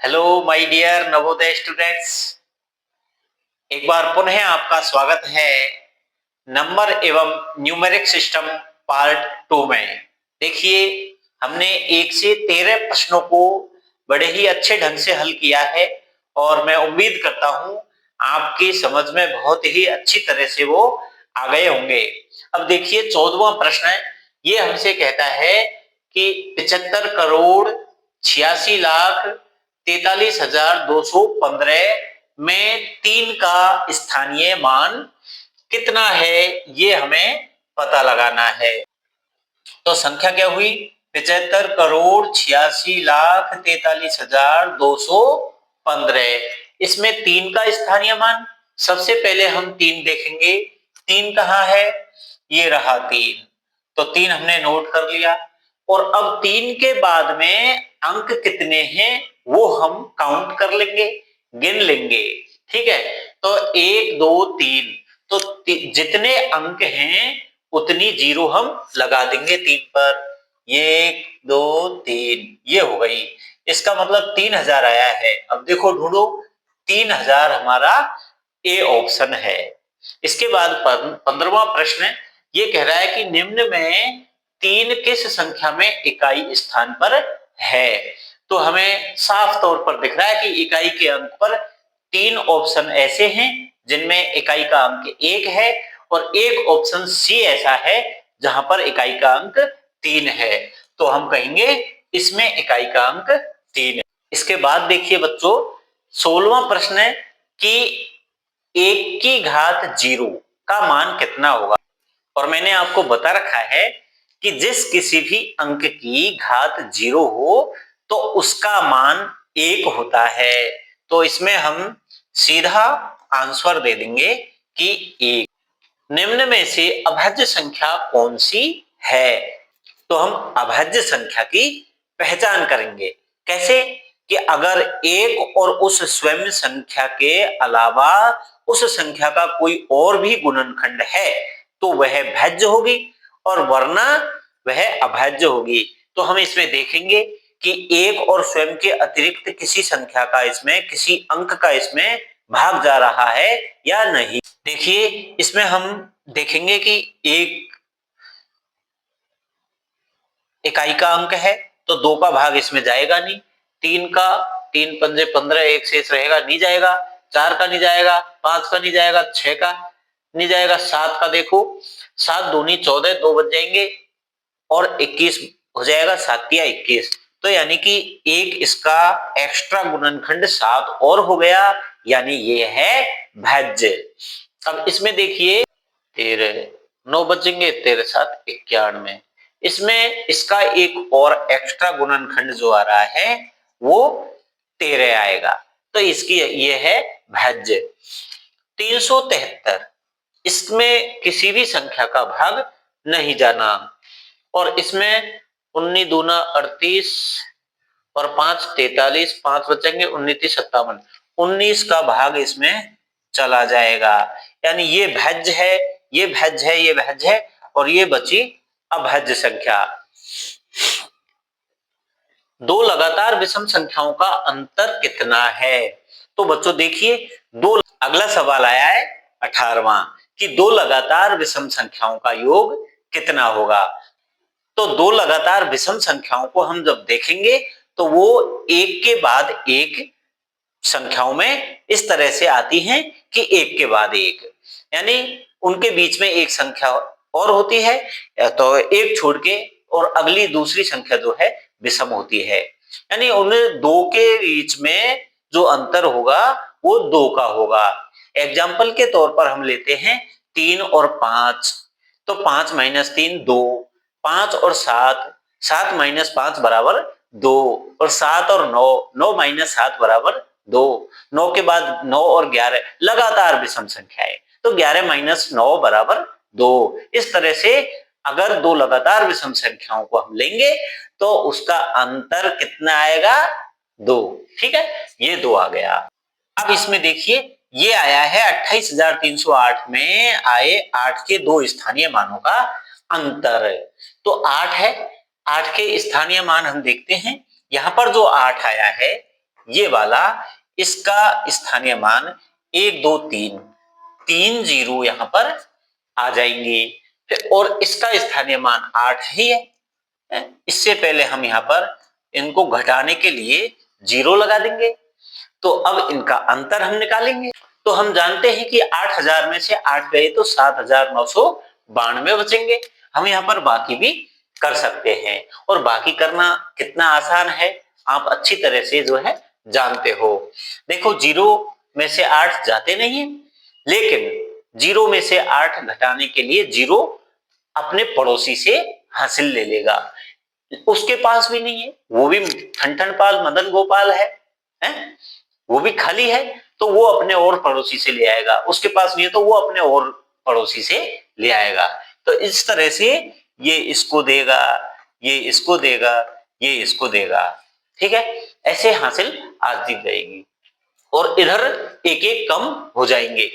Hello my dear Navodaya students. एक बार पुनः आपका स्वागत है नंबर एवं न्यूमेरिक सिस्टम पार्ट 2 में। देखिए, हमने 1 से 13 प्रश्नों को बड़े ही अच्छे ढंग से हल किया है और मैं उम्मीद करता हूं आपकी समझ में बहुत ही अच्छी तरह से वो आ गए होंगे। अब देखिए 14वां प्रश्न है। ये हमसे कहता है कि 75 करोड़ 86 लाख 43,215 में 3 का स्थानीय मान कितना है, ये हमें पता लगाना है। तो संख्या क्या हुई? 75 करोड़ 86 लाख 43,215। इसमें 3 का स्थानीय मान, सबसे पहले हम 3 देखेंगे। 3 कहाँ है? ये रहा 3। तो 3 हमने नोट कर लिया और अब 3 के बाद में अंक कितने हैं वो हम काउंट कर लेंगे, गिन लेंगे। ठीक है, तो 1 2 3, तो जितने अंक हैं उतनी जीरो हम लगा देंगे 3 पर। 1 2 3 ये हो गई। इसका मतलब 3,000 आया है। अब देखो ढूंढो, 3,000 हमारा ए ऑप्शन है। इसके बाद 15वां प्रश्न ये कह रहा है कि निम्न में 3 किस संख्या में इकाई स्थान पर है। तो हमें साफ तौर पर दिख रहा है कि इकाई के अंक पर 3 ऑप्शन ऐसे हैं जिनमें इकाई का अंक 1 है और एक ऑप्शन सी ऐसा है जहां पर इकाई का अंक 3 है। तो हम कहेंगे इसमें इकाई का अंक 3 है। इसके बाद देखिए बच्चों, 16वां प्रश्न है कि 1 की घात 0 का मान कितना होगा। और मैंने आपको बता रखा है कि जिस किसी भी अंक की घात 0 हो तो उसका मान 1 होता है। तो इसमें हम सीधा आंसर दे देंगे कि 1। निम्न में से अभाज्य संख्या कौन सी है? तो हम अभाज्य संख्या की पहचान करेंगे। कैसे? कि अगर एक और उस स्वयं संख्या के अलावा उस संख्या का कोई और भी गुणनखंड है तो वह भाज्य होगी और वरना वह अभाज्य होगी। तो हम इसमें देखेंगे कि एक और स्वयं के अतिरिक्त किसी संख्या का इसमें, किसी अंक का इसमें भाग जा रहा है या नहीं। देखिए, इसमें हम देखेंगे कि एक इकाई का अंक है तो 2 का भाग इसमें जाएगा नहीं। 3 का, 3 पंजे 15, एक शेष रहेगा, नहीं जाएगा। 4 का नहीं जाएगा, 5 का नहीं जाएगा, 6 का नहीं जाएगा, 7 का देखो, 7 दूनी 14, 2 बच जाएंगे और 21 हो जाएगा, 7 या 21। तो यानी कि एक इसका एक्स्ट्रा गुणनखंड 7 और हो गया, यानी ये है भाज्य। अब इसमें देखिए 13, 9 बचेंगे, 13 7 91। इसमें इसका एक और एक्स्ट्रा गुणनखंड जो आ रहा है वो 13 आएगा। तो इसकी ये है भाज्य। 373, इसमें किसी भी संख्या का भाग नहीं जाना और इसमें 19 दूना 38 और 5 43, 5 बचेंगे, 19 57, 19 का भाग इसमें चला जाएगा। यानी ये भाज्य है, ये भाज्य है, ये भाज्य है और ये बची अभाज्य संख्या। दो लगातार विषम संख्याओं का अंतर कितना है? तो बच्चों देखिए, अगला सवाल आया है 18वां कि दो लगातार विषम संख्याओं का योग कितना होगा। तो दो लगातार विषम संख्याओं को हम जब देखेंगे तो वो एक के बाद एक संख्याओं में इस तरह से आती हैं कि एक के बाद एक, यानी उनके बीच में एक संख्या और होती है तो एक छोड़ के और अगली दूसरी संख्या जो है विषम होती है। यानी उन दो के बीच में जो अंतर होगा वो 2 का होगा। एग्जाम्पल के तौर पर हम लेते हैं 3 और 5, तो 5 माइनस 3 2, 5 और 7, 7 माइनस 5 बराबर 2 और 7 और 9, 9 माइनस 7 बराबर 2, 9 के बाद 9 और 11 लगातार विषम संख्याएं, तो 11 माइनस 9 बराबर 2। इस तरह से अगर दो लगातार विषम संख्याओं को हम लेंगे तो उसका अंतर कितना आएगा? 2। ठीक है, ये 2 आ गया। अब इसमें देखिए ये आया है 28,308 में आए 8 के दो स्थानीय मानों का अंतर। तो 8 है, 8 के स्थानीय मान हम देखते हैं। यहां पर जो 8 आया है ये वाला, इसका स्थानीय मान 1 2 3, 3 जीरो यहाँ पर आ जाएंगे। फिर और इसका स्थानीय मान 8 ही है। इससे पहले हम यहाँ पर इनको घटाने के लिए 0 लगा देंगे। तो अब इनका अंतर हम निकालेंगे। तो हम जानते हैं कि 8000 में से 8 गए तो 7992 बचेंगे। हम यहाँ पर बाकी भी कर सकते हैं और बाकी करना कितना आसान है आप अच्छी तरह से जो है जानते हो। देखो 0 में से 8 जाते नहीं है, लेकिन 0 में से 8 घटाने के लिए 0 अपने पड़ोसी से हासिल ले लेगा। उसके पास भी नहीं है, वो भी ठन पाल मदन गोपाल है? वो भी खाली है, तो वो अपने और पड़ोसी से ले आएगा। उसके पास नहीं है तो वो अपने और पड़ोसी से ले आएगा। तो इस तरह से ये इसको देगा, ये इसको देगा, ये इसको देगा। ठीक है, ऐसे हासिल आती जाएगी और इधर एक एक कम हो जाएंगे।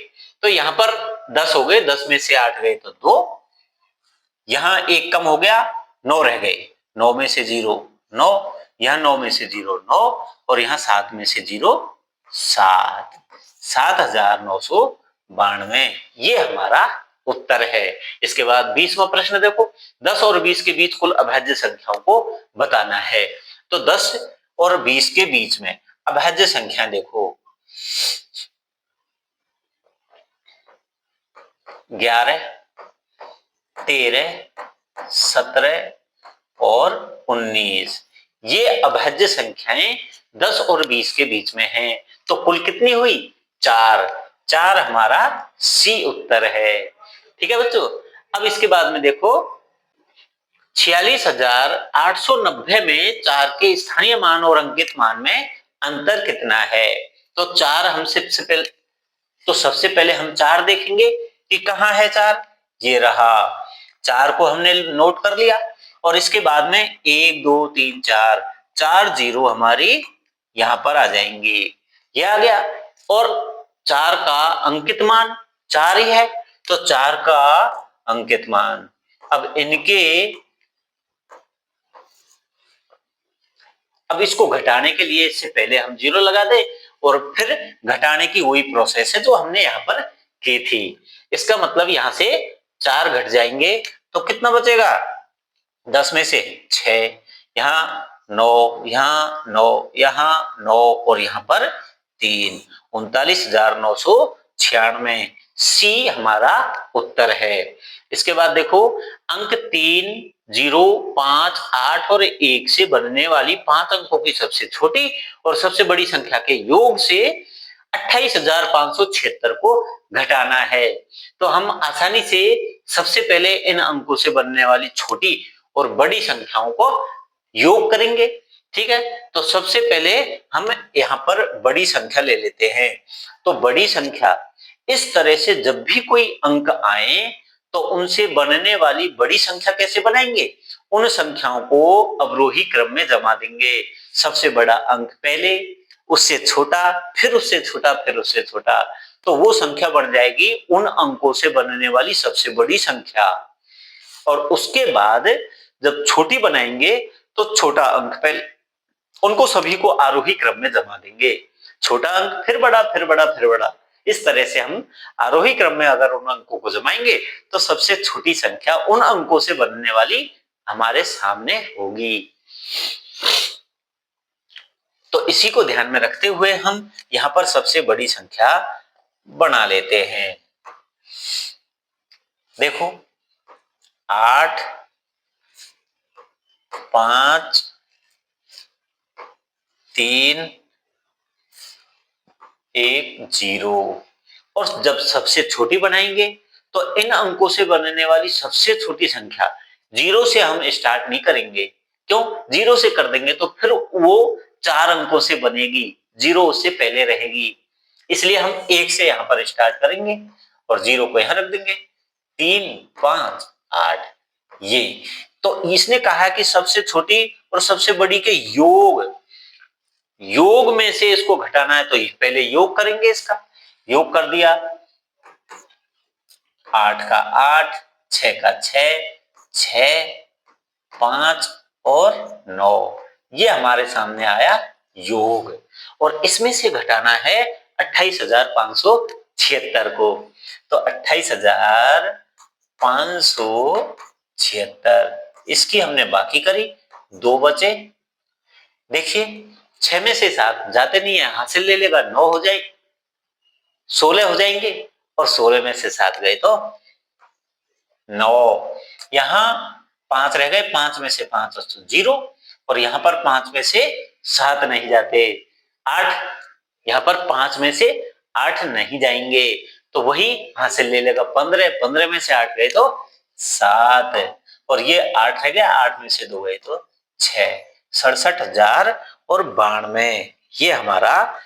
तो यहाँ पर 10 हो गए, 10 में से 8 गए तो 2, यहाँ एक कम हो गया, 9 रह गए, 9 में से 0 9, यहाँ 9 में से 0 9 और यहाँ 7 में से 0 7, 7992 ये हमारा उत्तर है। इसके बाद 20वां प्रश्न देखो, 10 और 20 के बीच कुल अभाज्य संख्याओं को बताना है। तो 10 और 20 के बीच में अभाज्य संख्या देखो, 11 13 17 और 19 ये अभाज्य संख्याएं 10 और 20 के बीच में हैं। तो कुल कितनी हुई? 4। 4 हमारा सी उत्तर है। ठीक है बच्चों, अब इसके बाद में देखो 46,890 में 4 के स्थानीय मान और अंकित मान में अंतर कितना है? तो 4 हम सबसे पहले हम 4 देखेंगे कि कहाँ है 4। ये रहा, 4 को हमने नोट कर लिया और इसके बाद में 1 2 3 4 4 जीरो हमारी यहाँ पर आ जाएंगे। ये आ गया और 4 का अंकित मान 4 ही है, तो 4 का अंकित मान, अब इसको घटाने के लिए इससे पहले हम 0 लगा दे और फिर घटाने की वही प्रोसेस है जो हमने यहाँ पर की थी। इसका मतलब यहाँ से 4 घट जाएंगे तो कितना बचेगा? 10 में से 6, यहाँ 9, यहाँ 9, यहाँ 9 और यहाँ पर 3, 39,996 सी हमारा उत्तर है। इसके बाद देखो अंक 3 0 5 8 और 1 से बनने वाली 5 अंकों की सबसे छोटी और सबसे बड़ी संख्या के योग से 28,576 को घटाना है। तो हम आसानी से सबसे पहले इन अंकों से बनने वाली छोटी और बड़ी संख्याओं को योग करेंगे। ठीक है, तो सबसे पहले हम यहाँ पर बड़ी संख्या ले लेते हैं। तो बड़ी संख्या इस तरह से जब भी कोई अंक आए तो उनसे बनने वाली बड़ी संख्या कैसे बनाएंगे? उन संख्याओं को अवरोही क्रम में जमा देंगे। सबसे बड़ा अंक पहले, उससे छोटा, फिर उससे छोटा, फिर उससे छोटा, तो वो संख्या बन जाएगी उन अंकों से बनने वाली सबसे बड़ी संख्या। और उसके बाद जब छोटी बनाएंगे तो छोटा अंक पहले, उनको सभी को आरोही क्रम में जमा देंगे। छोटा अंक फिर बड़ा, फिर बड़ा, फिर बड़ा, इस तरह से हम आरोही क्रम में अगर उन अंकों को जमाएंगे तो सबसे छोटी संख्या उन अंकों से बनने वाली हमारे सामने होगी। तो इसी को ध्यान में रखते हुए हम यहाँ पर सबसे बड़ी संख्या बना लेते हैं। देखो 8 5 3 1 0 और जब सबसे छोटी बनाएंगे तो इन अंकों से बनने वाली सबसे छोटी संख्या 0 से हम स्टार्ट नहीं करेंगे। क्यों? 0 से कर देंगे तो फिर वो 4 अंकों से बनेगी, 0 उससे पहले रहेगी, इसलिए हम 1 से यहाँ पर स्टार्ट करेंगे और 0 को यहाँ रख देंगे। 3 5 8 ये, तो इसने कहा कि सबसे छोटी और सबसे बड़ी के योग में से इसको घटाना है, तो पहले योग करेंगे। इसका योग कर दिया, 8 का 8, 6 का 6, 5 और 9, ये हमारे सामने आया योग, और इसमें से घटाना है 28,576 को। तो 28,576, इसकी हमने बाकी करी, 2 बचे। देखिए 6 में से 7 जाते नहीं है, हासिल ले लेगा, 9 हो जाए, 16 हो जाएंगे, और 16 में से 7 गए तो 9। यहाँ 5 रह गए, 5 में से 5 तो 0, और यहाँ पर 5 में से 7 नहीं जाते, 8, यहाँ पर 5 में से 8 नहीं जाएंगे, तो वही हासिल ले लेगा 15, 15 में से 8 गए तो 7, और ये 8 रह गया, 8 में से 2 गए तो 6, 67,092, ये हमारा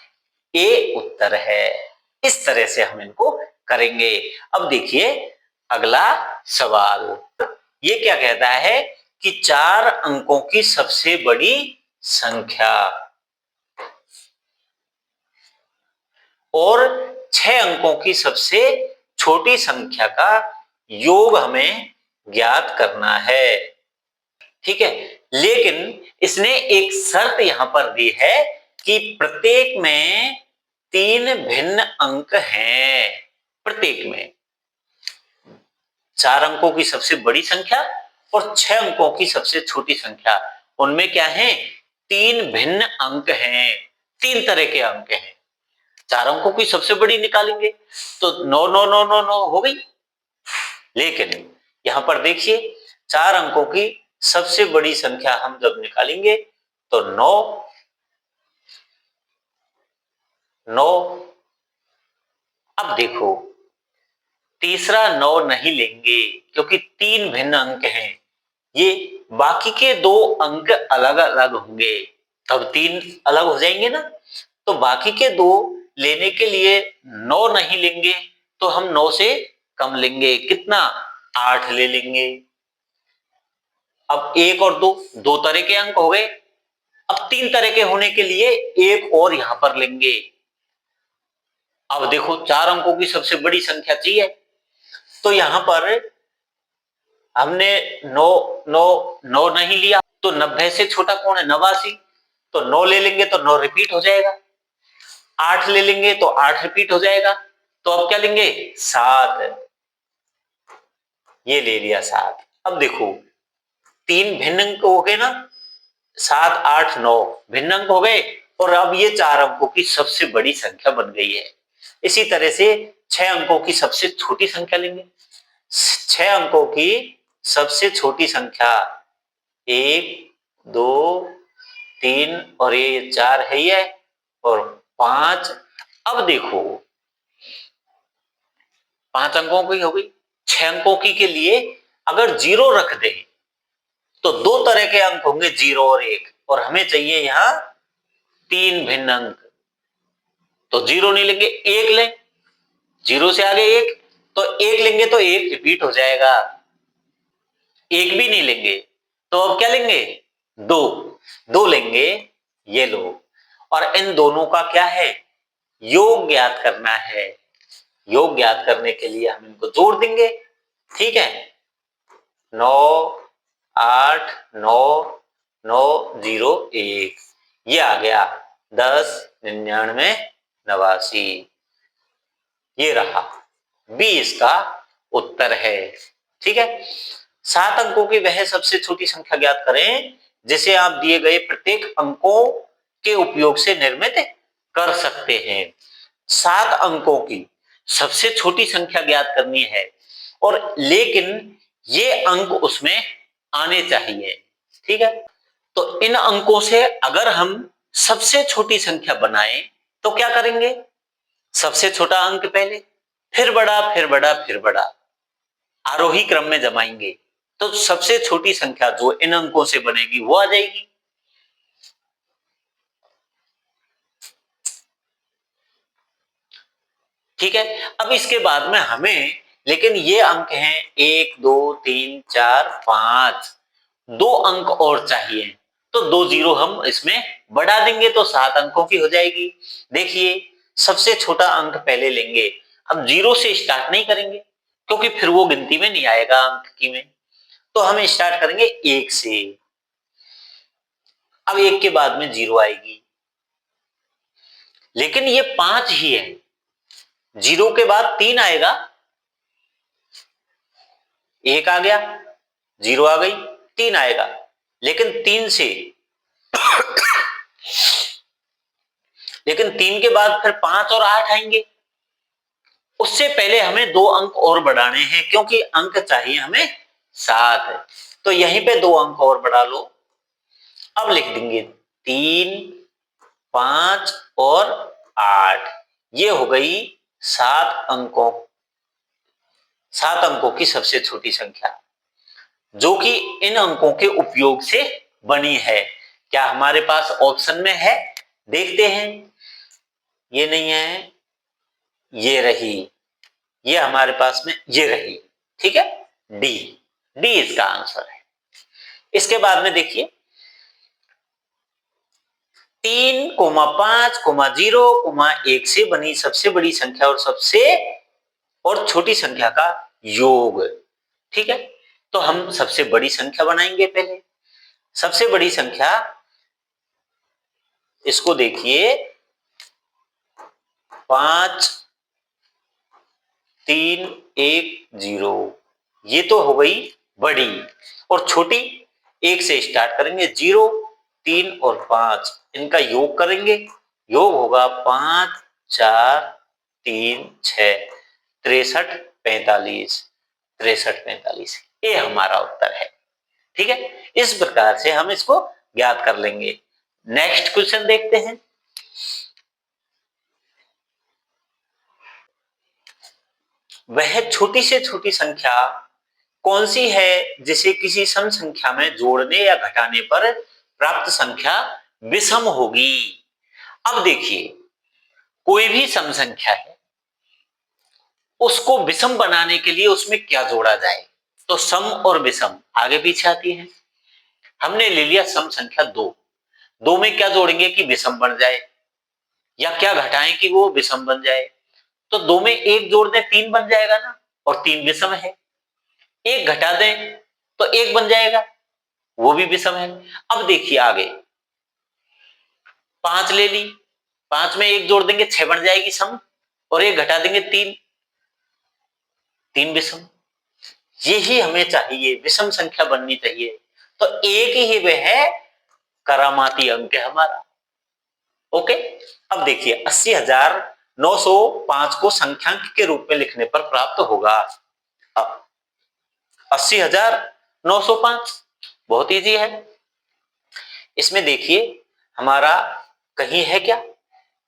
ए उत्तर है। इस तरह से हम इनको करेंगे। अब देखिए अगला सवाल, ये क्या कहता है कि 4 अंकों की सबसे बड़ी संख्या और 6 अंकों की सबसे छोटी संख्या का योग हमें ज्ञात करना है। ठीक है, लेकिन इसने एक शर्त यहां पर दी है कि प्रत्येक में 3 भिन्न अंक हैं। प्रत्येक में 4 अंकों की सबसे बड़ी संख्या और 6 अंकों की सबसे छोटी संख्या, उनमें क्या है, 3 भिन्न अंक हैं, 3 तरह के अंक हैं। 4 अंकों की सबसे बड़ी निकालेंगे तो 9 9 9 9 9 हो गई, लेकिन यहां पर देखिए 4 अंकों की सबसे बड़ी संख्या हम जब निकालेंगे तो 9 9। अब देखो तीसरा 9 नहीं लेंगे क्योंकि 3 भिन्न अंक हैं, ये बाकी के 2 अंक अलग अलग होंगे, तब 3 अलग हो जाएंगे ना, तो बाकी के 2 लेने के लिए 9 नहीं लेंगे, तो हम 9 से कम लेंगे, कितना, 8 ले लेंगे। अब 1 और 2 2 तरह के अंक हो गए, अब 3 तरह के होने के लिए 1 और यहां पर लेंगे। अब देखो 4 अंकों की सबसे बड़ी संख्या चाहिए, तो यहां पर हमने 9 9 9 नहीं लिया, तो 90 से छोटा कौन है, 89, तो 9 ले लेंगे तो 9 रिपीट हो जाएगा, 8 ले लेंगे तो 8 रिपीट हो जाएगा, तो अब क्या लेंगे, 7, ये ले लिया 7। अब देखो 3 भिन्न अंक हो गए ना, 7 8 9 भिन्न अंक हो गए, और अब ये 4 अंकों की सबसे बड़ी संख्या बन गई है। इसी तरह से 6 अंकों की सबसे छोटी संख्या लेंगे, 6 अंकों की सबसे छोटी संख्या 1 2 3 और ये 4 है, ये और 5। अब देखो 5 अंकों की हो गई, 6 अंकों की के लिए अगर 0 रख दे तो 2 तरह के अंक होंगे, 0 और 1, और हमें चाहिए यहां 3 भिन्न अंक, तो 0 नहीं लेंगे, 1 लें, 0 से आगे 1, तो 1 लेंगे तो 1 रिपीट हो जाएगा, 1 भी नहीं लेंगे, तो अब क्या लेंगे, 2 2 लेंगे, ये लो, और इन दोनों का क्या है, योग ज्ञात करना है। योग ज्ञात करने के लिए हम इनको जोड़ देंगे, ठीक है, 9 8 9 9 0 1, ये आ गया 10 99 89, ये रहा बी इसका उत्तर है। ठीक है, 7 अंकों की वह सबसे छोटी संख्या ज्ञात करें जिसे आप दिए गए प्रत्येक अंकों के उपयोग से निर्मित कर सकते हैं। 7 अंकों की सबसे छोटी संख्या ज्ञात करनी है, और लेकिन ये अंक उसमें आने चाहिए। ठीक है, तो इन अंकों से अगर हम सबसे छोटी संख्या बनाएं तो क्या करेंगे, सबसे छोटा अंक पहले, फिर बड़ा, फिर बड़ा, फिर बड़ा, आरोही क्रम में जमाएंगे, तो सबसे छोटी संख्या जो इन अंकों से बनेगी वो आ जाएगी। ठीक है, अब इसके बाद में हमें, लेकिन ये अंक हैं 1 2 3 4 5, 2 अंक और चाहिए, तो 2 जीरो हम इसमें बढ़ा देंगे तो 7 अंकों की हो जाएगी। देखिए सबसे छोटा अंक पहले लेंगे, अब 0 से स्टार्ट नहीं करेंगे क्योंकि फिर वो गिनती में नहीं आएगा अंक की में, तो हम स्टार्ट करेंगे 1 से। अब 1 के बाद में 0 आएगी, लेकिन ये 5 ही है, 0 के बाद 3 आएगा, 1 आ गया, 0 आ गई, 3 आएगा, लेकिन 3 के बाद फिर 5 और 8 आएंगे। उससे पहले हमें 2 अंक और बढ़ाने हैं, क्योंकि अंक चाहिए हमें 7। तो यहीं पे 2 अंक और बढ़ा लो। अब लिख देंगे 3, 5 और 8। ये हो गई 7 अंकों की सबसे छोटी संख्या, जो कि इन अंकों के उपयोग से बनी है। क्या हमारे पास ऑप्शन में है? देखते हैं। ये नहीं है, ये रही, ये हमारे पास में ये रही, ठीक है, डी। डी इसका आंसर है। इसके बाद में देखिए 3, 5, 0, 1 से बनी सबसे बड़ी संख्या और छोटी संख्या का योग, ठीक है। तो हम सबसे बड़ी संख्या बनाएंगे पहले। सबसे बड़ी संख्या, इसको देखिए 5, 3, 1, 0, ये तो हो गई बड़ी। और छोटी 1 से स्टार्ट करेंगे, 0, 3 और 5, इनका योग करेंगे। योग होगा 5, 4, 3, 6, 63, 45, 63, 45। ये हमारा उत्तर है, ठीक है। इस प्रकार से हम इसको ज्ञात कर लेंगे। नेक्स्ट क्वेश्चन देखते हैं। वह छोटी से छोटी संख्या कौन सी है जिसे किसी सम संख्या में जोड़ने या घटाने पर प्राप्त संख्या विषम होगी? अब देखिए, कोई भी सम संख्या है, उसको विषम बनाने के लिए उसमें क्या जोड़ा जाए? तो सम और विषम आगे पीछे आती है। हमने ले लिया सम संख्या 2, 2 में क्या जोड़ेंगे कि विषम बन जाए, या क्या घटाएं कि वो विषम बन जाए? तो 2 में 1 जोड़ दें, 3 बन जाएगा ना, और 3 विषम है। 1 घटा दें तो 1 बन जाएगा, वो भी विषम है। अब देखिए आगे 5 ले ली, 5 में 1 जोड़ देंगे 6 बन जाएगी सम, और 1 घटा देंगे 3 विषम। यही हमें चाहिए, विषम संख्या बननी चाहिए। तो एक ही वह करामाती अंक है हमारा। ओके। अब देखिए 80,905 को संख्यांक के रूप में लिखने पर प्राप्त होगा 80,905। बहुत इजी है। इसमें देखिए हमारा कहीं है क्या,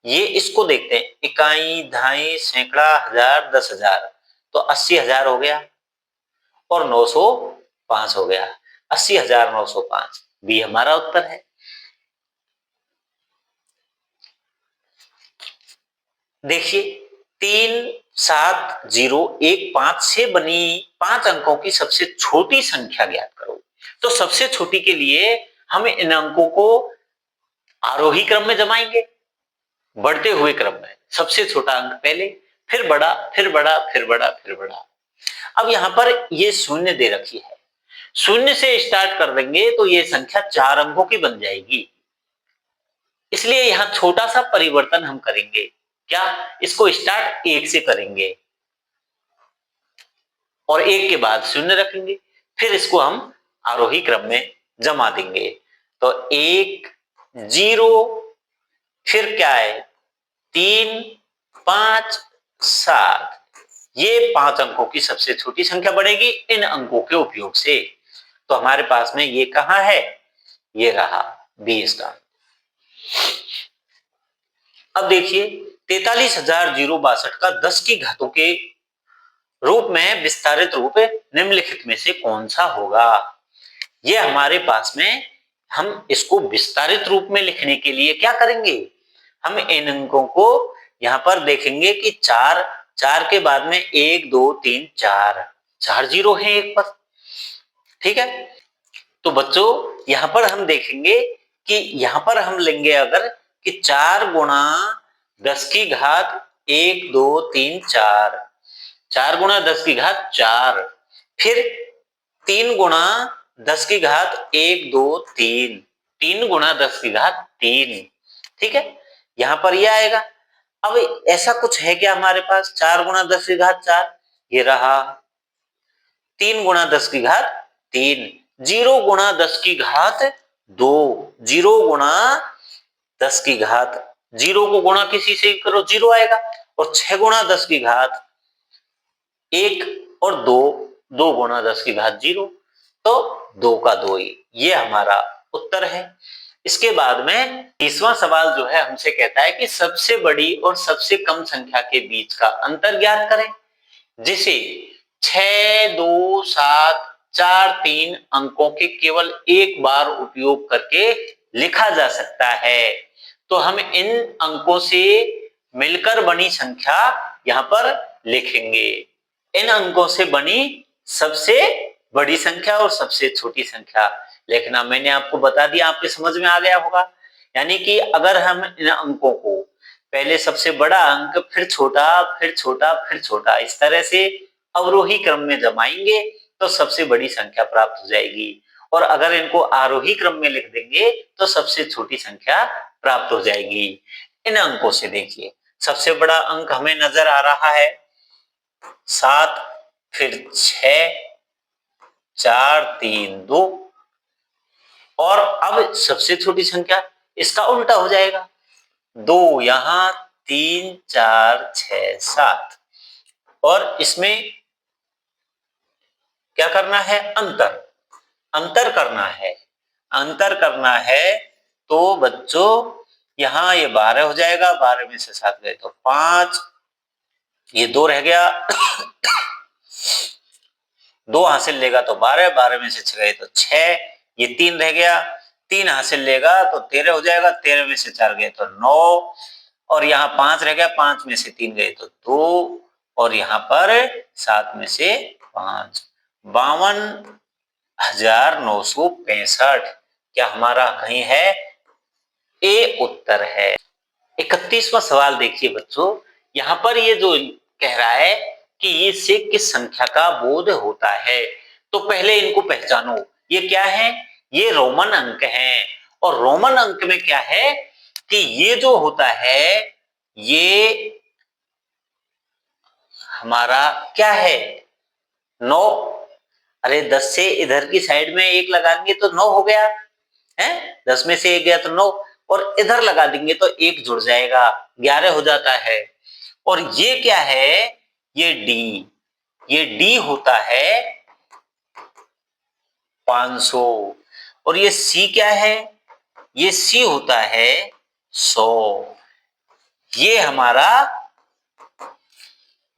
ये इसको देखते हैं, इकाई, दहाई, सैकड़ा, हजार, 10,000। तो 80,000 हो गया और 905 हो गया। 80,905 बी हमारा उत्तर है। देखिए 3, 7, 0, 1, 5 से बनी 5 अंकों की सबसे छोटी संख्या ज्ञात करो। तो सबसे छोटी के लिए हम इन अंकों को आरोही क्रम में जमाएंगे, बढ़ते हुए क्रम में। सबसे छोटा अंक पहले, फिर बड़ा, फिर बड़ा, फिर बड़ा, फिर बड़ा। अब यहां पर ये शून्य दे रखी है, शून्य से स्टार्ट कर देंगे तो ये संख्या 4 अंकों की बन जाएगी। इसलिए यहां छोटा सा परिवर्तन हम करेंगे। क्या? इसको स्टार्ट 1 से करेंगे और 1 के बाद शून्य रखेंगे, फिर इसको हम आरोही क्रम में जमा देंगे। तो 1, 0, फिर क्या है 3, 5, 7। ये 5 अंकों की सबसे छोटी संख्या बढ़ेगी इन अंकों के उपयोग से। तो हमारे पास में ये कहां है? ये रहा बी इसका। अब देखिए 43,062 का 10 की घातों के रूप में विस्तारित रूप निम्नलिखित में से कौन सा होगा? ये हमारे पास में, हम इसको विस्तारित रूप में लिखने के लिए क्या करेंगे? हम इन अंकों को यहां पर देखेंगे कि 4 के बाद में 1, 2, 3, 4 जीरो है एक पर, ठीक है। तो बच्चों यहां पर हम देखेंगे कि यहां पर हम लेंगे अगर कि 4 गुणा 10 की घात 1, 2, 3, 4, 4 गुणा 10 की घात 4, फिर 3 गुणा 10 की घात 1, 2, 3, 3 गुणा 10 की घात 3, ठीक है। यहां पर यह आएगा अब ऐसा कुछ है क्या हमारे पास 4 गुणा 10 की घात 4, ये रहा 3 गुणा 10 की घात 3, 0 गुणा 10 की घात 2, 0 गुणा 10 की घात, 0 को गुणा किसी से करो 0 आएगा, और 6 गुणा 10 की घात 1 और 2, 2 गुणा 10 की घात 0, तो 2 का 2 ही, ये हमारा उत्तर है। इसके बाद में 30वां सवाल जो है हमसे कहता है कि सबसे बड़ी और सबसे कम संख्या के बीच का अंतर ज्ञात करें, जिसे 6, 2, 7, 4, 3 अंकों के केवल एक बार उपयोग करके लिखा जा सकता है। तो हम इन अंकों से मिलकर बनी संख्या यहां पर लिखेंगे। इन अंकों से बनी सबसे बड़ी संख्या और सबसे छोटी संख्या लिखना मैंने आपको बता दिया, आपके समझ में आ गया होगा। यानी कि अगर हम इन अंकों को पहले सबसे बड़ा अंक, फिर छोटा, फिर छोटा, फिर छोटा, इस तरह से अवरोही क्रम में जमाएंगे तो सबसे बड़ी संख्या प्राप्त हो जाएगी, और अगर इनको आरोही क्रम में लिख देंगे तो सबसे छोटी संख्या प्राप्त हो जाएगी। इन अंकों से देखिए, सबसे बड़ा अंक हमें नजर आ रहा है 7, फिर 6, 4, 3, 2, और अब सबसे छोटी संख्या इसका उल्टा हो जाएगा, 2 यहां, 3, 4, 6, 7, और इसमें क्या करना है, अंतर, अंतर करना है, अंतर करना है। तो बच्चों यहां ये 12 हो जाएगा, 12 में से 7 गए तो 5, ये 2 रह गया 2 हासिल लेगा तो 12, 12 में से 6 गए तो 6, ये 3 रह गया, 3 हासिल लेगा तो 13 हो जाएगा, 13 में से 4 गए तो 9, और यहाँ 5 रह गया, 5 में से 3 गए तो 2, और यहाँ पर 7 में से 5, 52,965 क्या हमारा कहीं है, ए उत्तर है। 31वां सवाल देखिए बच्चों, यहाँ पर ये जो कह रहा है कि इससे किस संख्या का बोध होता है, तो पहले इनको पहचानो, ये क्या है, ये रोमन अंक हैं, और रोमन अंक में क्या है कि ये जो होता है ये हमारा क्या है 9, अरे 10 से इधर की साइड में 1 लगाएंगे तो 9 हो गया है, 10 में से 1 गया तो 9, और इधर लगा देंगे तो 1 जुड़ जाएगा, 11 हो जाता है। और ये क्या है, ये डी, ये डी होता है 500, और ये सी क्या है, ये सी होता है 100। ये हमारा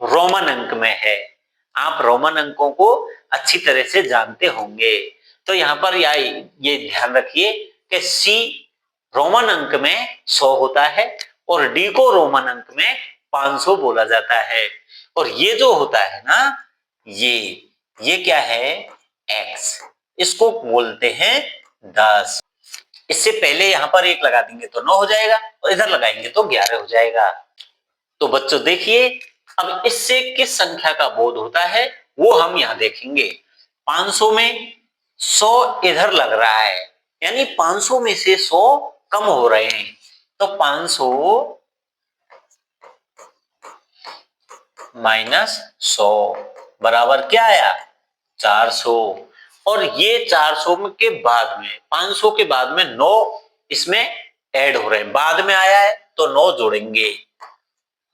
रोमन अंक में है, आप रोमन अंकों को अच्छी तरह से जानते होंगे। तो यहाँ पर ये ध्यान रखिए कि सी रोमन अंक में 100 होता है, और डी को रोमन अंक में 500 बोला जाता है, और ये जो होता है ना, ये क्या है, एक्स, इसको बोलते हैं 10। इससे पहले यहाँ पर 1 लगा देंगे तो 9 हो जाएगा, और इधर लगाएंगे तो 11 हो जाएगा। तो बच्चों देखिए, अब इससे किस संख्या का बोध होता है वो हम यहां देखेंगे। 500 में 100 इधर लग रहा है, यानी 500 में से 100 कम हो रहे हैं, तो 500 माइनस 100 बराबर क्या आया, 400, और ये 400 के बाद में 500 के बाद में 9 इसमें ऐड हो रहे हैं, बाद में आया है तो 9 जोड़ेंगे,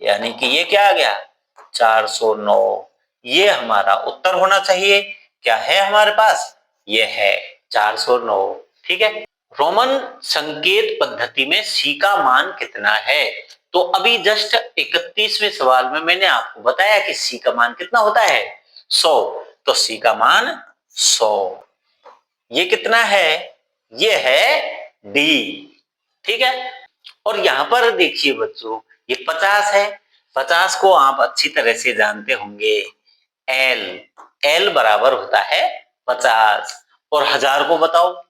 यानी कि ये क्या आ गया 409। ये हमारा उत्तर होना चाहिए, क्या है हमारे पास, ये है 409। ठीक है, रोमन संकेत पद्धति में सी का मान कितना है, तो अभी जस्ट 31वें सवाल में मैंने आपको बताया कि सी का मान कितना होता है 100, तो सी का मान 100। ये कितना है, ये है डी। ठीक है, और यहां पर देखिए बच्चों, ये 50 है, 50 को आप अच्छी तरह से जानते होंगे, एल, एल बराबर होता है 50, और 1000 को बताओ,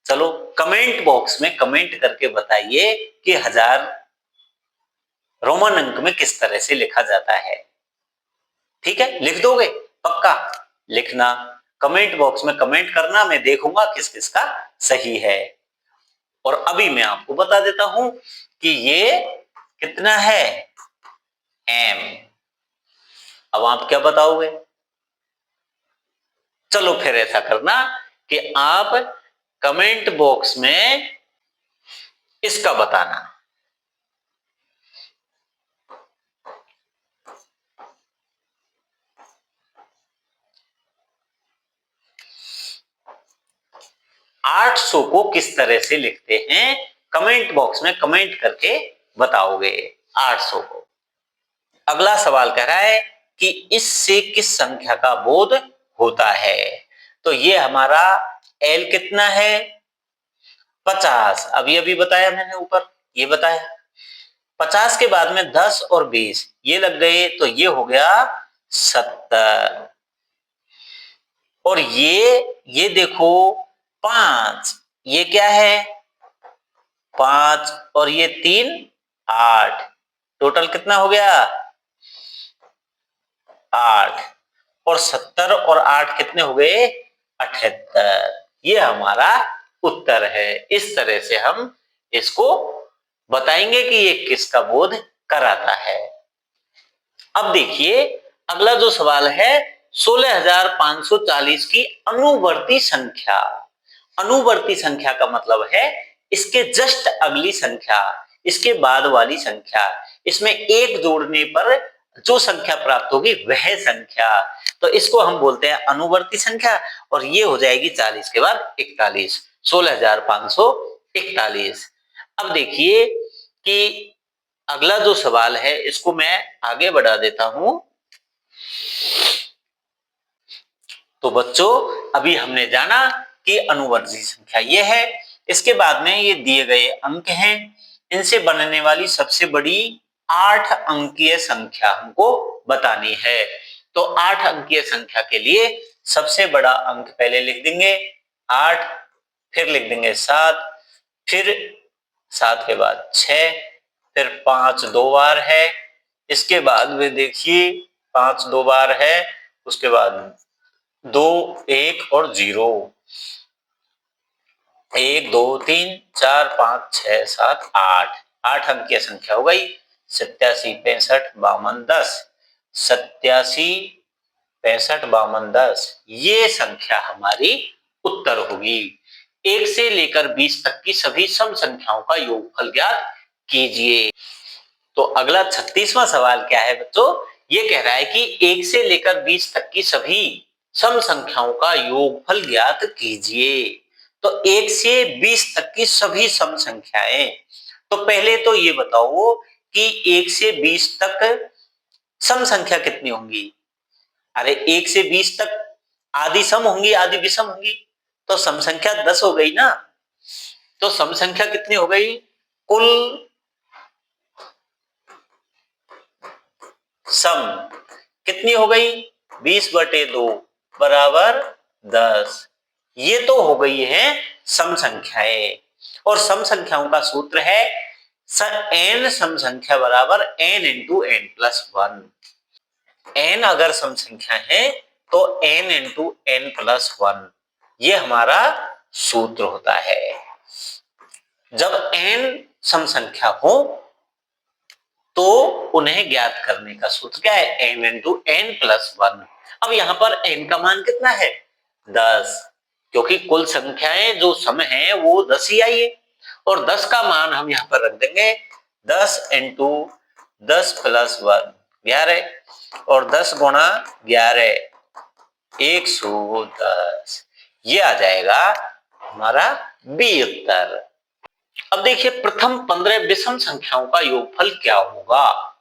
चलो कमेंट बॉक्स में कमेंट करके बताइए कि 1000 रोमन अंक में किस तरह से लिखा जाता है। ठीक है, लिख दोगे, पक्का लिखना, कमेंट बॉक्स में कमेंट करना, मैं देखूंगा किस किस का सही है। और अभी मैं आपको बता देता हूं कि ये कितना है, m। अब आप क्या बताओगे? चलो फिर ऐसा करना कि आप कमेंट बॉक्स में इसका बताना। 800 को किस तरह से लिखते हैं, कमेंट बॉक्स में कमेंट करके बताओगे 800 को। अगला सवाल कह रहा है कि इससे किस संख्या का बोध होता है। तो ये हमारा L कितना है? 50। अभी बताया मैंने ऊपर, ये बताया 50 के बाद में 10 और 20 ये लग गए तो ये हो गया 70। और ये देखो 5, ये क्या है? 5 और ये 3 8, टोटल कितना हो गया? 8। और 70 और 8 कितने हो गए? 78। ये हमारा उत्तर है। इस तरह से हम इसको बताएंगे कि ये किसका बोध कराता है। अब देखिए अगला जो सवाल है 16,540 की अनुवर्ती संख्या। अनुवर्ती संख्या का मतलब है इसके जस्ट अगली संख्या, इसके बाद वाली संख्या, इसमें एक जोड़ने पर जो संख्या प्राप्त होगी वह संख्या, तो इसको हम बोलते हैं अनुवर्ती संख्या। और ये हो जाएगी 40 के बाद 41, 16,541। अब देखिए कि अगला जो सवाल है इसको मैं आगे बढ़ा देता हूं। तो बच्चों अभी हमने जाना कि अनुवर्ती संख्या ये है, इसके बाद में ये दिए गए अंक हैं, इनसे बनने वाली सबसे बड़ी 8 अंकीय संख्या हमको बतानी है। तो 8 अंकीय संख्या के लिए सबसे बड़ा अंक पहले लिख देंगे 8, फिर लिख देंगे 7, फिर 7 के बाद 6, फिर 5 दो बार है, इसके बाद में देखिए 5 दो बार है, उसके बाद 2 1 और 0, 1 2 3 4 5 6 7 8, 8 अंकीय संख्या हो गई। 87 65 52 10, 87 65 52 10 ये संख्या हमारी उत्तर होगी। 1 से लेकर 20 तक की सभी सम संख्याओं का योगफल ज्ञात कीजिए। तो अगला 36वां सवाल क्या है बच्चों? ये कह रहा है कि 1 से लेकर 20 तक की सभी सम संख्याओं का योगफल ज्ञात कीजिए। तो 1 से 20 तक की सभी सम संख्याएं, तो पहले तो ये बताओ कि 1 से 20 तक सम संख्या कितनी होंगी? अरे 1 से 20 तक आधी सम होंगी आधी विषम होंगी, तो सम संख्या 10 हो गई ना। तो सम संख्या कितनी हो गई? कुल सम कितनी हो गई? 20/2 बराबर 10। ये तो हो गई है सम संख्याएं। और सम संख्याओं का सूत्र है n सम संख्या बराबर n into n plus 1। n अगर सम संख्या है तो n इंटू n प्लस 1, ये हमारा सूत्र होता है। जब n सम संख्या हो तो उन्हें ज्ञात करने का सूत्र क्या है? n into n plus 1। अब यहां पर n का मान कितना है? 10, क्योंकि कुल संख्याएं जो सम है वो 10 ही आई है। और 10 का मान हम यहां पर रख देंगे 10 इंटू 10 प्लस 1 11, और 10 गुणा 11 110, ये आ जाएगा हमारा बी उत्तर। अब देखिए प्रथम 15 विषम संख्याओं का योगफल क्या होगा।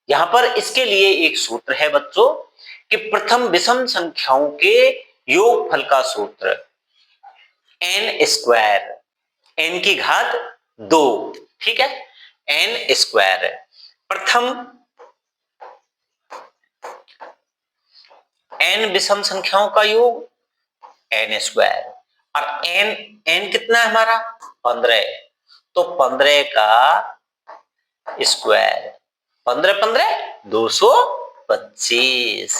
यहां पर इसके लिए एक सूत्र है बच्चों कि प्रथम विषम संख्याओं के योगफल का सूत्र n स्क्वायर, n की घात 2, ठीक है, n स्क्वायर। प्रथम n विषम संख्याओं का योग n स्क्वायर, और n कितना है हमारा? 15, तो 15 का स्क्वायर, 15 15 225,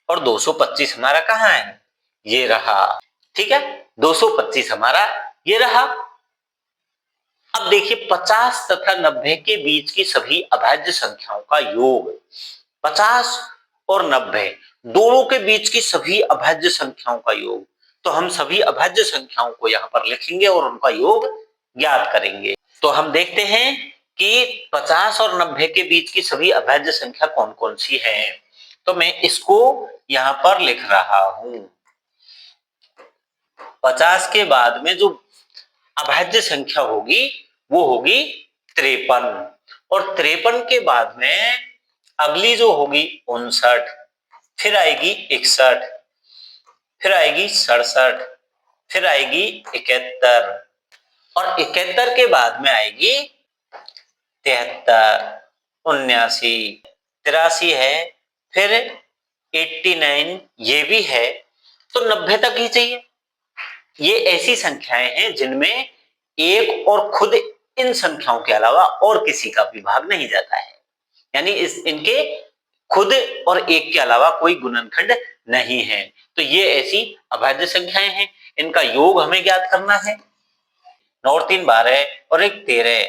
और 225 हमारा कहाँ है? ये रहा, ठीक है, 225 हमारा ये रहा। अब देखिए 50 तथा 90 के बीच की सभी अभाज्य संख्याओं का योग, 50 और 90 दोनों के बीच की सभी अभाज्य संख्याओं का योग। तो हम सभी अभाज्य संख्याओं को यहाँ पर लिखेंगे और उनका योग ज्ञात करेंगे। तो हम देखते हैं कि 50 और 90 के बीच की सभी अभाज्य संख्या कौन कौन सी है। तो मैं इसको यहाँ पर लिख रहा हूं। 50 के बाद में जो अभाज्य संख्या होगी वो होगी 53, और 53 के बाद में अगली जो होगी 59, फिर आएगी 61, फिर आएगी 67, फिर आएगी 71, और 71 के बाद में आएगी 73, 79, 83 है, फिर 89 ये भी है। तो 90 तक ही चाहिए। ये ऐसी संख्याएं हैं जिनमें एक और खुद इन संख्याओं के अलावा और किसी का भी भाग नहीं जाता है, यानी इनके खुद और एक के अलावा कोई गुणनखंड नहीं है। तो ये ऐसी अभाज्य संख्याएं हैं, इनका योग हमें ज्ञात करना है। 9 और 3 12 और 1 13,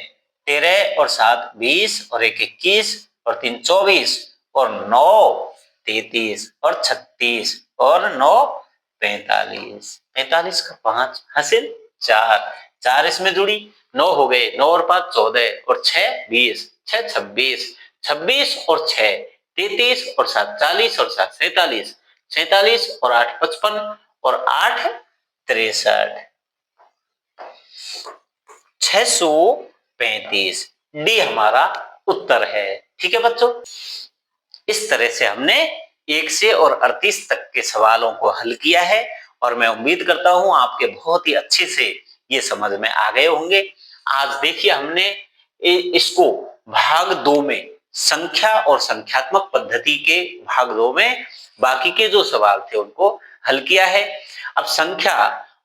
13 और 7 20 और 1 21 और 3 24 और 9 33 और 36 और 9 45, 45 का 5 हासिल 4, 4 इसमें जुड़ी, 9 हो गए, 9 और 5 14 और 6 20, 6 26, 26 और 6 33 और 7 40 और 7 47, 47 और 8 55 और 8 63, 635 डी हमारा उत्तर है। ठीक है बच्चों, इस तरह से हमने 1 से और 38 तक के सवालों को हल किया है, और मैं उम्मीद करता हूं आपके बहुत ही अच्छे से ये समझ में आ गए होंगे। आज देखिए हमने इसको भाग 2 में, संख्या और संख्यात्मक पद्धति के भाग 2 में बाकी के जो सवाल थे उनको हल किया है। अब संख्या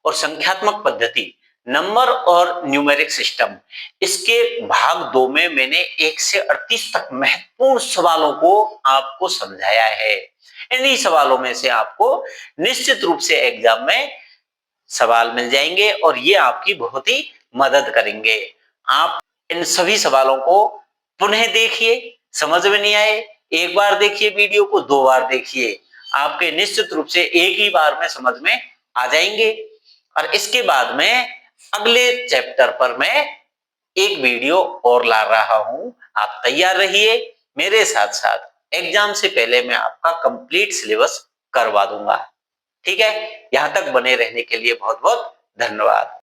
और संख्यात्मक पद्धति, नंबर और न्यूमेरिक सिस्टम, इसके भाग 2 में मैंने 1 से 38 तक महत्वपूर्ण सवालों को आपको समझाया है। इन्हीं सवालों में से आपको निश्चित रूप से एग्जाम में सवाल मिल जाएंगे और ये आपकी बहुत ही मदद करेंगे। आप इन सभी सवालों को पुनः देखिए, समझ में नहीं आए एक बार देखिए वीडियो को, 2 बार देखिए, आपके निश्चित रूप से एक ही बार में समझ में आ जाएंगे। और इसके बाद में अगले चैप्टर पर मैं एक वीडियो और ला रहा हूं, आप तैयार रहिए मेरे साथ साथ। एग्जाम से पहले मैं आपका कंप्लीट सिलेबस करवा दूंगा। ठीक है, यहां तक बने रहने के लिए बहुत बहुत धन्यवाद।